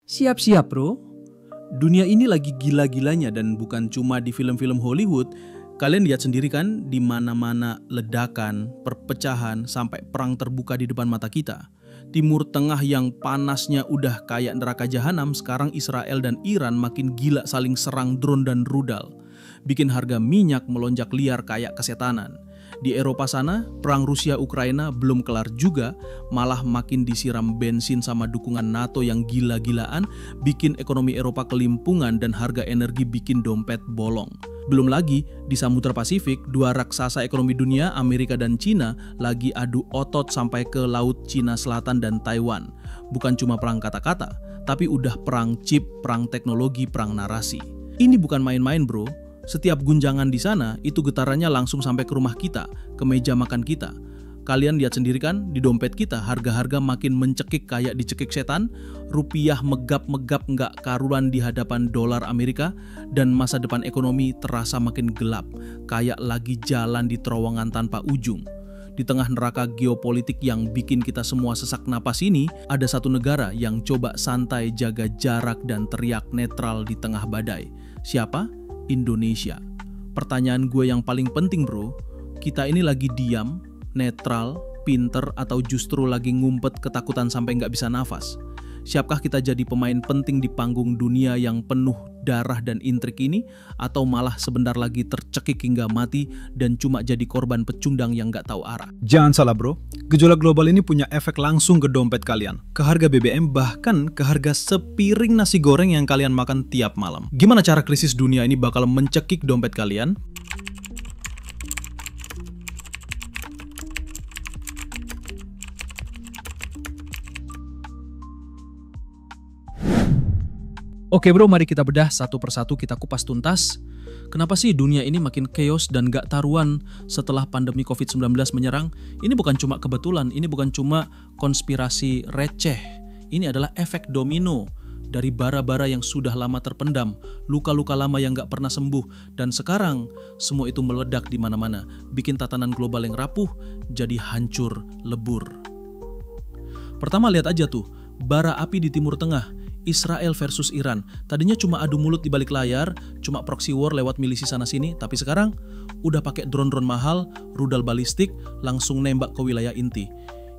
Siap-siap bro, dunia ini lagi gila-gilanya dan bukan cuma di film-film Hollywood. Kalian lihat sendiri kan, di mana-mana ledakan, perpecahan, sampai perang terbuka di depan mata kita. Timur Tengah yang panasnya udah kayak neraka jahanam, sekarang Israel dan Iran makin gila saling serang drone dan rudal. Bikin harga minyak melonjak liar kayak kesetanan. Di Eropa sana, perang Rusia-Ukraina belum kelar juga, malah makin disiram bensin sama dukungan NATO yang gila-gilaan, bikin ekonomi Eropa kelimpungan dan harga energi bikin dompet bolong. Belum lagi, di Samudra Pasifik, dua raksasa ekonomi dunia, Amerika dan Cina, lagi adu otot sampai ke Laut Cina Selatan dan Taiwan. Bukan cuma perang kata-kata, tapi udah perang chip, perang teknologi, perang narasi. Ini bukan main-main bro. Setiap gunjangan di sana, itu getarannya langsung sampai ke rumah kita, ke meja makan kita. Kalian lihat sendiri kan, di dompet kita harga-harga makin mencekik kayak dicekik setan, rupiah megap-megap nggak karuan di hadapan dolar Amerika, dan masa depan ekonomi terasa makin gelap, kayak lagi jalan di terowongan tanpa ujung. Di tengah neraka geopolitik yang bikin kita semua sesak napas ini, ada satu negara yang coba santai jaga jarak dan teriak netral di tengah badai. Siapa? Indonesia. Pertanyaan gue yang paling penting bro, kita ini lagi diam, netral, pinter, atau justru lagi ngumpet ketakutan sampai nggak bisa nafas? Siapkah kita jadi pemain penting di panggung dunia yang penuh darah dan intrik ini, atau malah sebentar lagi tercekik hingga mati dan cuma jadi korban pecundang yang nggak tahu arah? Jangan salah bro, gejolak global ini punya efek langsung ke dompet kalian, ke harga BBM, bahkan ke harga sepiring nasi goreng yang kalian makan tiap malam. Gimana cara krisis dunia ini bakal mencekik dompet kalian? Oke bro, mari kita bedah satu persatu, kita kupas tuntas. Kenapa sih dunia ini makin chaos dan gak taruhan setelah pandemi COVID-19 menyerang? Ini bukan cuma kebetulan, ini bukan cuma konspirasi receh. Ini adalah efek domino dari bara-bara yang sudah lama terpendam, luka-luka lama yang gak pernah sembuh, dan sekarang semua itu meledak di mana-mana, bikin tatanan global yang rapuh jadi hancur lebur. Pertama lihat aja tuh, bara api di Timur Tengah. Israel versus Iran. Tadinya cuma adu mulut di balik layar, cuma proxy war lewat milisi sana-sini, tapi sekarang udah pakai drone-drone mahal, rudal balistik, langsung nembak ke wilayah inti.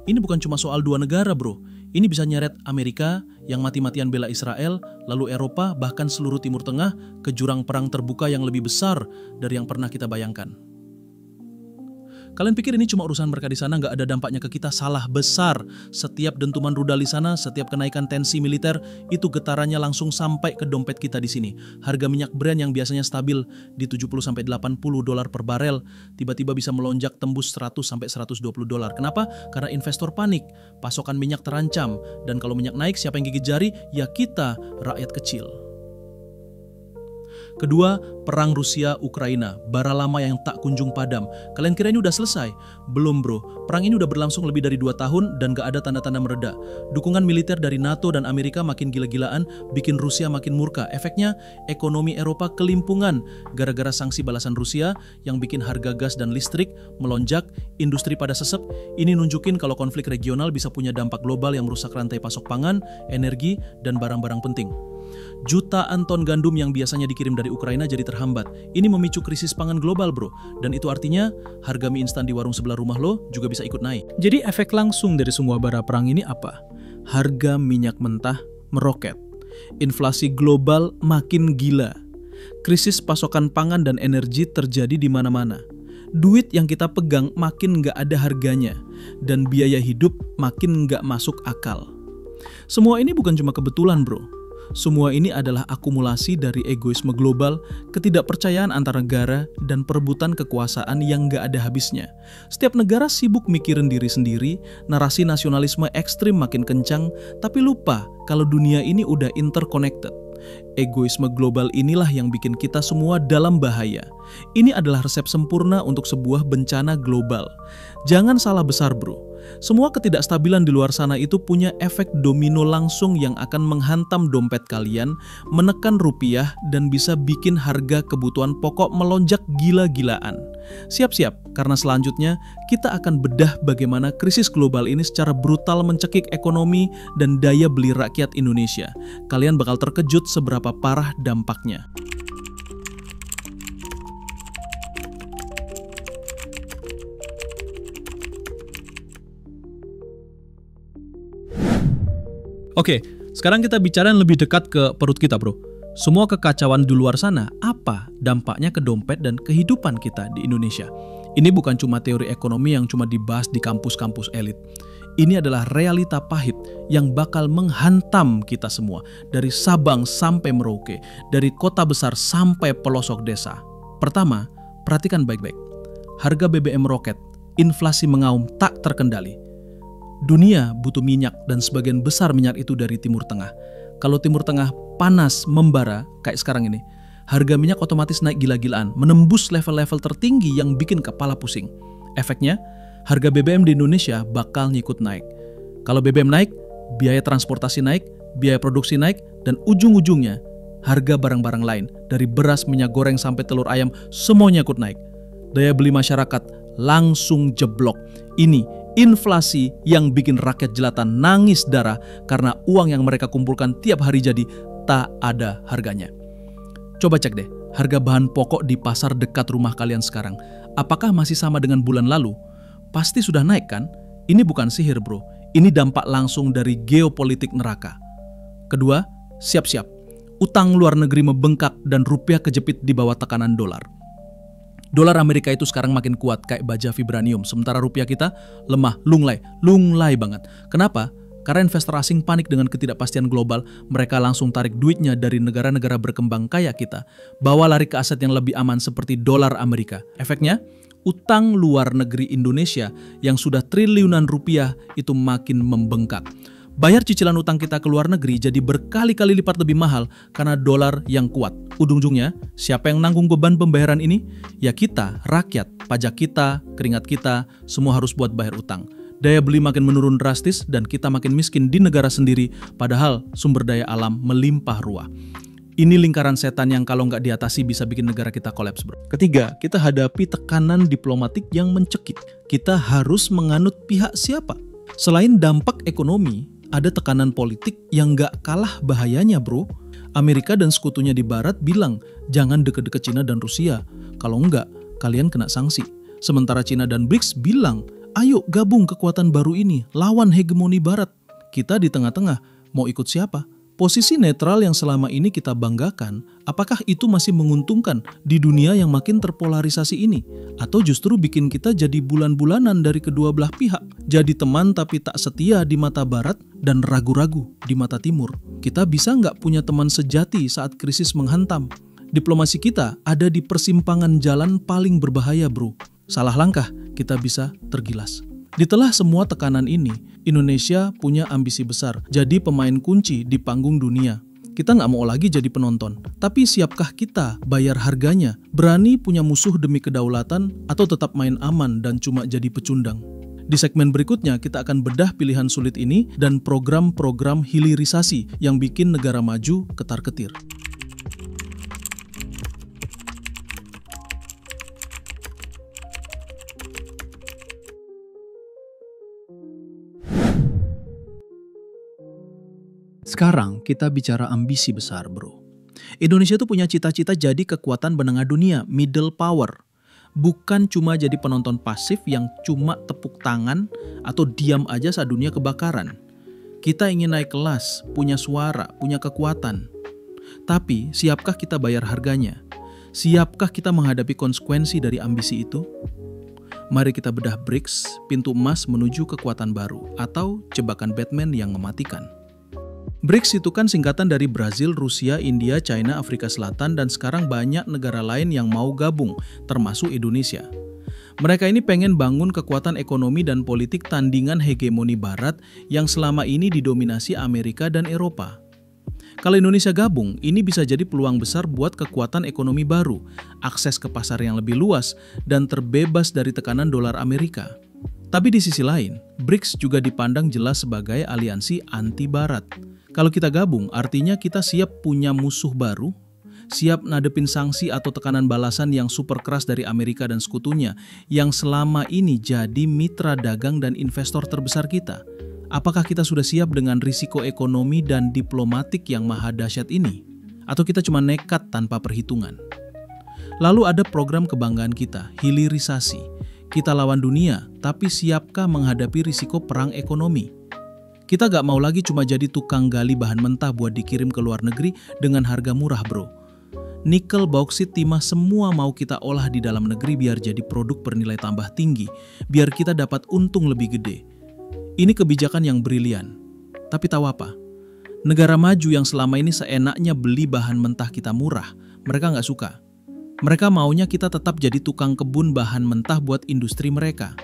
Ini bukan cuma soal dua negara bro, ini bisa nyeret Amerika yang mati-matian bela Israel, lalu Eropa, bahkan seluruh Timur Tengah ke jurang perang terbuka yang lebih besar dari yang pernah kita bayangkan. Kalian pikir ini cuma urusan mereka di sana, nggak ada dampaknya ke kita? Salah besar. Setiap dentuman rudal di sana, setiap kenaikan tensi militer, itu getarannya langsung sampai ke dompet kita di sini. Harga minyak Brent yang biasanya stabil di 70-80 dolar per barel, tiba-tiba bisa melonjak tembus 100-120 dolar. Kenapa? Karena investor panik, pasokan minyak terancam, dan kalau minyak naik, siapa yang gigit jari? Ya kita, rakyat kecil. Kedua, perang Rusia-Ukraina, bara lama yang tak kunjung padam. Kalian kira ini udah selesai? Belum bro, perang ini udah berlangsung lebih dari 2 tahun dan gak ada tanda-tanda mereda. Dukungan militer dari NATO dan Amerika makin gila-gilaan, bikin Rusia makin murka. Efeknya, ekonomi Eropa kelimpungan gara-gara sanksi balasan Rusia yang bikin harga gas dan listrik melonjak, industri pada sesep. Ini nunjukin kalau konflik regional bisa punya dampak global yang merusak rantai pasok pangan, energi, dan barang-barang penting. Jutaan ton gandum yang biasanya dikirim dari Ukraina jadi terhambat. Ini memicu krisis pangan global bro. Dan itu artinya harga mie instan di warung sebelah rumah lo juga bisa ikut naik. Jadi efek langsung dari semua bara perang ini apa? Harga minyak mentah meroket. Inflasi global makin gila. Krisis pasokan pangan dan energi terjadi di mana-mana. Duit yang kita pegang makin nggak ada harganya. Dan biaya hidup makin nggak masuk akal. Semua ini bukan cuma kebetulan bro. Semua ini adalah akumulasi dari egoisme global, ketidakpercayaan antar negara, dan perebutan kekuasaan yang gak ada habisnya. Setiap negara sibuk mikirin diri sendiri, narasi nasionalisme ekstrim makin kencang, tapi lupa kalau dunia ini udah interconnected. Egoisme global inilah yang bikin kita semua dalam bahaya. Ini adalah resep sempurna untuk sebuah bencana global. Jangan salah besar bro. Semua ketidakstabilan di luar sana itu punya efek domino langsung yang akan menghantam dompet kalian, menekan rupiah, dan bisa bikin harga kebutuhan pokok melonjak gila-gilaan. Siap-siap, karena selanjutnya kita akan bedah bagaimana krisis global ini secara brutal mencekik ekonomi dan daya beli rakyat Indonesia. Kalian bakal terkejut seberapa parah dampaknya. Oke, sekarang kita bicara yang lebih dekat ke perut kita, bro. Semua kekacauan di luar sana, apa dampaknya ke dompet dan kehidupan kita di Indonesia? Ini bukan cuma teori ekonomi yang cuma dibahas di kampus-kampus elit. Ini adalah realita pahit yang bakal menghantam kita semua. Dari Sabang sampai Merauke, dari kota besar sampai pelosok desa. Pertama, perhatikan baik-baik. Harga BBM roket, inflasi mengaum tak terkendali. Dunia butuh minyak dan sebagian besar minyak itu dari Timur Tengah. Kalau Timur Tengah panas membara kayak sekarang ini, harga minyak otomatis naik gila-gilaan, menembus level-level tertinggi yang bikin kepala pusing. Efeknya, harga BBM di Indonesia bakal ngikut naik. Kalau BBM naik, biaya transportasi naik, biaya produksi naik, dan ujung-ujungnya harga barang-barang lain, dari beras, minyak goreng, sampai telur ayam, semuanya ikut naik. Daya beli masyarakat langsung jeblok. Ini inflasi yang bikin rakyat jelata nangis darah karena uang yang mereka kumpulkan tiap hari jadi tak ada harganya. Coba cek deh, harga bahan pokok di pasar dekat rumah kalian sekarang. Apakah masih sama dengan bulan lalu? Pasti sudah naik kan? Ini bukan sihir bro, ini dampak langsung dari geopolitik neraka. Kedua, siap-siap. Utang luar negeri membengkak dan rupiah kejepit di bawah tekanan dolar. Dolar Amerika itu sekarang makin kuat kayak baja vibranium, sementara rupiah kita lemah, lunglai banget. Kenapa? Karena investor asing panik dengan ketidakpastian global, mereka langsung tarik duitnya dari negara-negara berkembang kayak kita, bawa lari ke aset yang lebih aman seperti dolar Amerika. Efeknya, utang luar negeri Indonesia yang sudah triliunan rupiah itu makin membengkak. Bayar cicilan utang kita ke luar negeri jadi berkali-kali lipat lebih mahal karena dolar yang kuat. Ujung-ujungnya, siapa yang nanggung beban pembayaran ini? Ya kita, rakyat, pajak kita, keringat kita, semua harus buat bayar utang. Daya beli makin menurun drastis dan kita makin miskin di negara sendiri, padahal sumber daya alam melimpah ruah. Ini lingkaran setan yang kalau nggak diatasi bisa bikin negara kita kolaps, bro. Ketiga, kita hadapi tekanan diplomatik yang mencekik. Kita harus menganut pihak siapa? Selain dampak ekonomi, ada tekanan politik yang gak kalah bahayanya bro. Amerika dan sekutunya di barat bilang jangan deket-deket Cina dan Rusia. Kalau enggak, kalian kena sanksi. Sementara Cina dan BRICS bilang, ayo gabung kekuatan baru ini, lawan hegemoni barat. Kita di tengah-tengah, mau ikut siapa? Posisi netral yang selama ini kita banggakan, apakah itu masih menguntungkan di dunia yang makin terpolarisasi ini? Atau justru bikin kita jadi bulan-bulanan dari kedua belah pihak? Jadi teman tapi tak setia di mata barat dan ragu-ragu di mata timur. Kita bisa nggak punya teman sejati saat krisis menghantam? Diplomasi kita ada di persimpangan jalan paling berbahaya bro. Salah langkah, kita bisa tergilas. Di tengah semua tekanan ini, Indonesia punya ambisi besar, jadi pemain kunci di panggung dunia. Kita nggak mau lagi jadi penonton, tapi siapkah kita bayar harganya? Berani punya musuh demi kedaulatan atau tetap main aman dan cuma jadi pecundang? Di segmen berikutnya, kita akan bedah pilihan sulit ini dan program-program hilirisasi yang bikin negara maju ketar-ketir. Sekarang kita bicara ambisi besar bro. Indonesia tuh punya cita-cita jadi kekuatan menengah dunia, middle power. Bukan cuma jadi penonton pasif yang cuma tepuk tangan atau diam aja saat dunia kebakaran. Kita ingin naik kelas, punya suara, punya kekuatan. Tapi siapkah kita bayar harganya? Siapkah kita menghadapi konsekuensi dari ambisi itu? Mari kita bedah BRICS, pintu emas menuju kekuatan baru, atau jebakan Batman yang mematikan. BRICS itu kan singkatan dari Brazil, Rusia, India, China, Afrika Selatan, dan sekarang banyak negara lain yang mau gabung, termasuk Indonesia. Mereka ini pengen bangun kekuatan ekonomi dan politik tandingan hegemoni Barat yang selama ini didominasi Amerika dan Eropa. Kalau Indonesia gabung, ini bisa jadi peluang besar buat kekuatan ekonomi baru, akses ke pasar yang lebih luas, dan terbebas dari tekanan dolar Amerika. Tapi di sisi lain, BRICS juga dipandang jelas sebagai aliansi anti-Barat. Kalau kita gabung, artinya kita siap punya musuh baru, siap ngadepin sanksi atau tekanan balasan yang super keras dari Amerika dan sekutunya yang selama ini jadi mitra dagang dan investor terbesar kita? Apakah kita sudah siap dengan risiko ekonomi dan diplomatik yang maha dahsyat ini? Atau kita cuma nekat tanpa perhitungan? Lalu ada program kebanggaan kita, hilirisasi. Kita lawan dunia, tapi siapkah menghadapi risiko perang ekonomi? Kita gak mau lagi cuma jadi tukang gali bahan mentah buat dikirim ke luar negeri dengan harga murah bro. Nikel, bauksit, timah semua mau kita olah di dalam negeri biar jadi produk bernilai tambah tinggi, biar kita dapat untung lebih gede. Ini kebijakan yang brilian. Tapi tahu apa? Negara maju yang selama ini seenaknya beli bahan mentah kita murah, mereka gak suka. Mereka maunya kita tetap jadi tukang kebun bahan mentah buat industri mereka.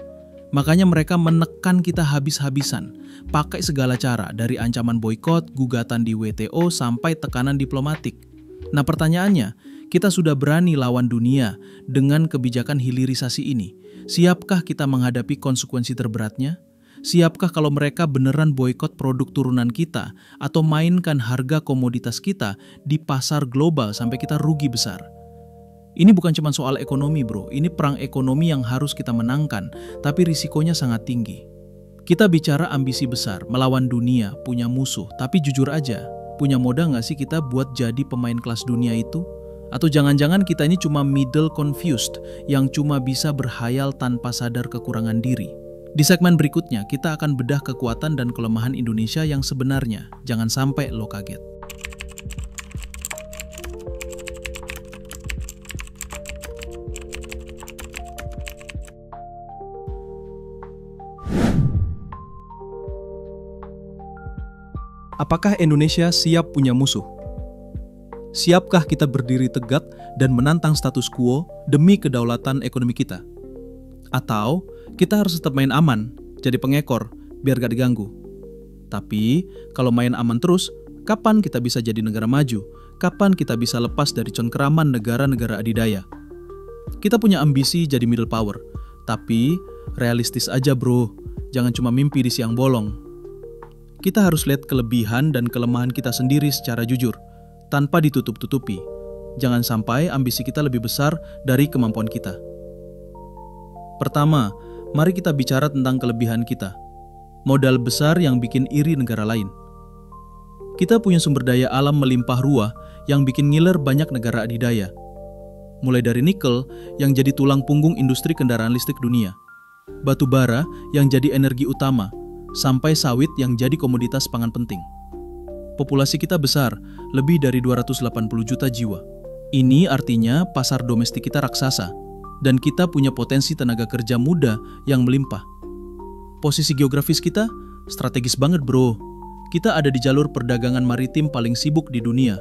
Makanya mereka menekan kita habis-habisan, pakai segala cara dari ancaman boikot, gugatan di WTO, sampai tekanan diplomatik. Nah pertanyaannya, kita sudah berani lawan dunia dengan kebijakan hilirisasi ini. Siapkah kita menghadapi konsekuensi terberatnya? Siapkah kalau mereka beneran boikot produk turunan kita atau mainkan harga komoditas kita di pasar global sampai kita rugi besar? Ini bukan cuma soal ekonomi bro, ini perang ekonomi yang harus kita menangkan, tapi risikonya sangat tinggi. Kita bicara ambisi besar, melawan dunia, punya musuh, tapi jujur aja, punya modal nggak sih kita buat jadi pemain kelas dunia itu? Atau jangan-jangan kita ini cuma middle confused, yang cuma bisa berhayal tanpa sadar kekurangan diri? Di segmen berikutnya, kita akan bedah kekuatan dan kelemahan Indonesia yang sebenarnya. Jangan sampai lo kaget. Apakah Indonesia siap punya musuh? Siapkah kita berdiri tegak dan menantang status quo demi kedaulatan ekonomi kita? Atau kita harus tetap main aman, jadi pengekor, biar gak diganggu? Tapi kalau main aman terus, kapan kita bisa jadi negara maju? Kapan kita bisa lepas dari cengkeraman negara-negara adidaya? Kita punya ambisi jadi middle power, tapi realistis aja bro, jangan cuma mimpi di siang bolong. Kita harus lihat kelebihan dan kelemahan kita sendiri secara jujur, tanpa ditutup-tutupi. Jangan sampai ambisi kita lebih besar dari kemampuan kita. Pertama, mari kita bicara tentang kelebihan kita. Modal besar yang bikin iri negara lain. Kita punya sumber daya alam melimpah ruah yang bikin ngiler banyak negara adidaya. Mulai dari nikel yang jadi tulang punggung industri kendaraan listrik dunia, batu bara yang jadi energi utama, sampai sawit yang jadi komoditas pangan penting. Populasi kita besar, lebih dari 280 juta jiwa. Ini artinya pasar domestik kita raksasa, dan kita punya potensi tenaga kerja muda yang melimpah. Posisi geografis kita strategis banget bro. Kita ada di jalur perdagangan maritim paling sibuk di dunia,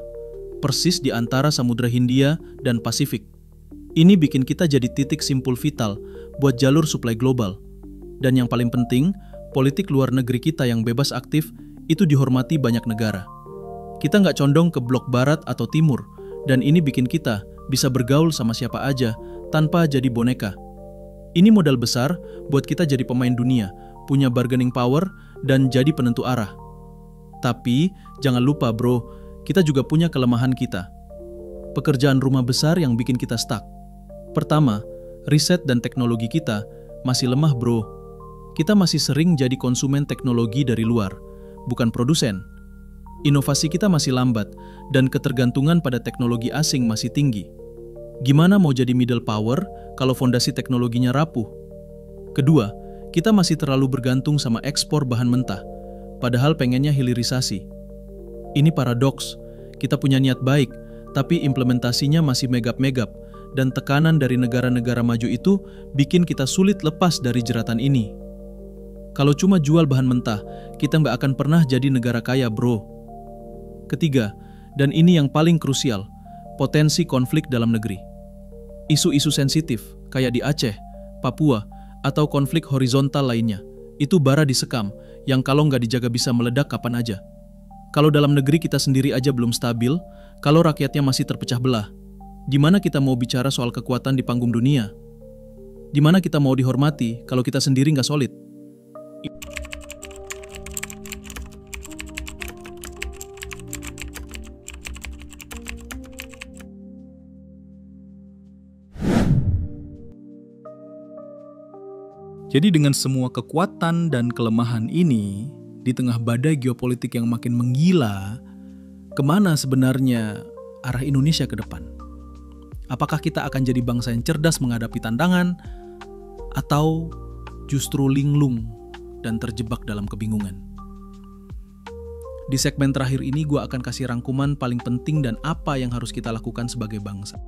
persis di antara Samudra Hindia dan Pasifik. Ini bikin kita jadi titik simpul vital buat jalur suplai global. Dan yang paling penting, politik luar negeri kita yang bebas aktif itu dihormati banyak negara. Kita nggak condong ke blok barat atau timur, dan ini bikin kita bisa bergaul sama siapa aja tanpa jadi boneka. Ini modal besar buat kita jadi pemain dunia, punya bargaining power, dan jadi penentu arah. Tapi jangan lupa bro, kita juga punya kelemahan kita. Pekerjaan rumah besar yang bikin kita stuck. Pertama, riset dan teknologi kita masih lemah bro. Kita masih sering jadi konsumen teknologi dari luar, bukan produsen. Inovasi kita masih lambat, dan ketergantungan pada teknologi asing masih tinggi. Gimana mau jadi middle power kalau fondasi teknologinya rapuh? Kedua, kita masih terlalu bergantung sama ekspor bahan mentah, padahal pengennya hilirisasi. Ini paradoks, kita punya niat baik, tapi implementasinya masih megap-megap, dan tekanan dari negara-negara maju itu bikin kita sulit lepas dari jeratan ini. Kalau cuma jual bahan mentah, kita nggak akan pernah jadi negara kaya bro. Ketiga, dan ini yang paling krusial, potensi konflik dalam negeri. Isu-isu sensitif, kayak di Aceh, Papua, atau konflik horizontal lainnya, itu bara disekam, yang kalau nggak dijaga bisa meledak kapan aja. Kalau dalam negeri kita sendiri aja belum stabil, kalau rakyatnya masih terpecah belah, di mana kita mau bicara soal kekuatan di panggung dunia? Di mana kita mau dihormati kalau kita sendiri nggak solid? Jadi dengan semua kekuatan dan kelemahan ini, di tengah badai geopolitik yang makin menggila, kemana sebenarnya arah Indonesia ke depan? Apakah kita akan jadi bangsa yang cerdas menghadapi tantangan, atau justru linglung dan terjebak dalam kebingungan? Di segmen terakhir ini gue akan kasih rangkuman paling penting dan apa yang harus kita lakukan sebagai bangsa.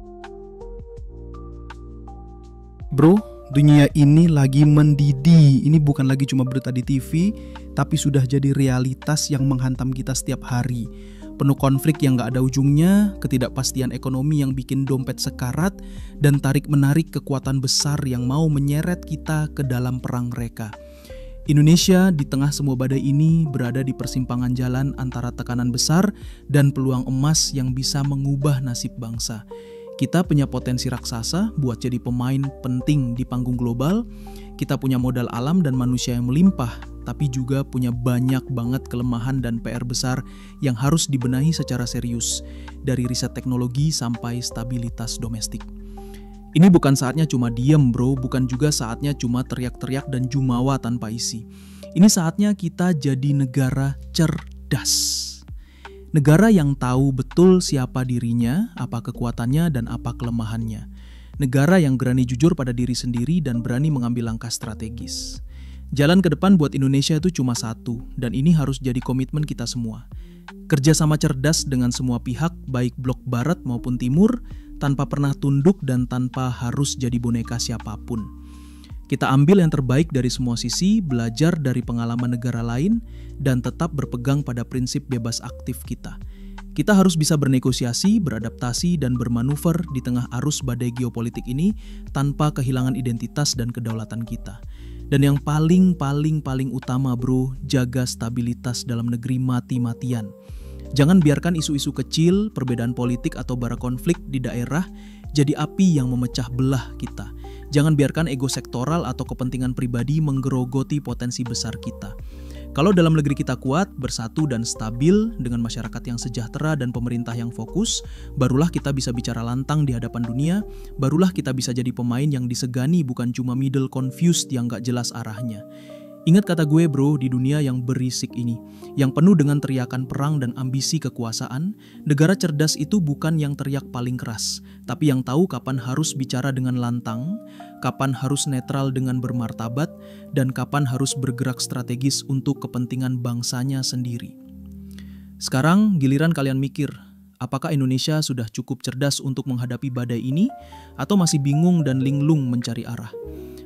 Bro, dunia ini lagi mendidih. Ini bukan lagi cuma berita di TV, tapi sudah jadi realitas yang menghantam kita setiap hari. Penuh konflik yang gak ada ujungnya, ketidakpastian ekonomi yang bikin dompet sekarat, dan tarik-menarik kekuatan besar yang mau menyeret kita ke dalam perang reka. Indonesia di tengah semua badai ini berada di persimpangan jalan antara tekanan besar dan peluang emas yang bisa mengubah nasib bangsa. Kita punya potensi raksasa buat jadi pemain penting di panggung global. Kita punya modal alam dan manusia yang melimpah, tapi juga punya banyak banget kelemahan dan PR besar yang harus dibenahi secara serius, dari riset teknologi sampai stabilitas domestik. Ini bukan saatnya cuma diem bro, bukan juga saatnya cuma teriak-teriak dan jumawa tanpa isi. Ini saatnya kita jadi negara cerdas. Negara yang tahu betul siapa dirinya, apa kekuatannya, dan apa kelemahannya. Negara yang berani jujur pada diri sendiri dan berani mengambil langkah strategis. Jalan ke depan buat Indonesia itu cuma satu, dan ini harus jadi komitmen kita semua. Kerjasama cerdas dengan semua pihak, baik blok barat maupun timur, tanpa pernah tunduk dan tanpa harus jadi boneka siapapun. Kita ambil yang terbaik dari semua sisi, belajar dari pengalaman negara lain, dan tetap berpegang pada prinsip bebas aktif kita. Kita harus bisa bernegosiasi, beradaptasi, dan bermanuver di tengah arus badai geopolitik ini tanpa kehilangan identitas dan kedaulatan kita. Dan yang paling utama bro, jaga stabilitas dalam negeri mati-matian. Jangan biarkan isu-isu kecil, perbedaan politik atau bara konflik di daerah jadi api yang memecah belah kita. Jangan biarkan ego sektoral atau kepentingan pribadi menggerogoti potensi besar kita. Kalau dalam negeri kita kuat, bersatu dan stabil dengan masyarakat yang sejahtera dan pemerintah yang fokus, barulah kita bisa bicara lantang di hadapan dunia, barulah kita bisa jadi pemain yang disegani bukan cuma middle confused yang gak jelas arahnya. Ingat kata gue bro, di dunia yang berisik ini, yang penuh dengan teriakan perang dan ambisi kekuasaan, negara cerdas itu bukan yang teriak paling keras, tapi yang tahu kapan harus bicara dengan lantang, kapan harus netral dengan bermartabat, dan kapan harus bergerak strategis untuk kepentingan bangsanya sendiri. Sekarang giliran kalian mikir, apakah Indonesia sudah cukup cerdas untuk menghadapi badai ini, atau masih bingung dan linglung mencari arah?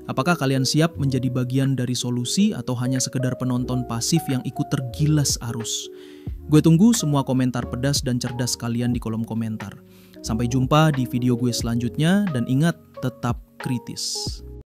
Apakah kalian siap menjadi bagian dari solusi atau hanya sekedar penonton pasif yang ikut tergilas arus? Gue tunggu semua komentar pedas dan cerdas kalian di kolom komentar. Sampai jumpa di video gue selanjutnya dan ingat, tetap kritis.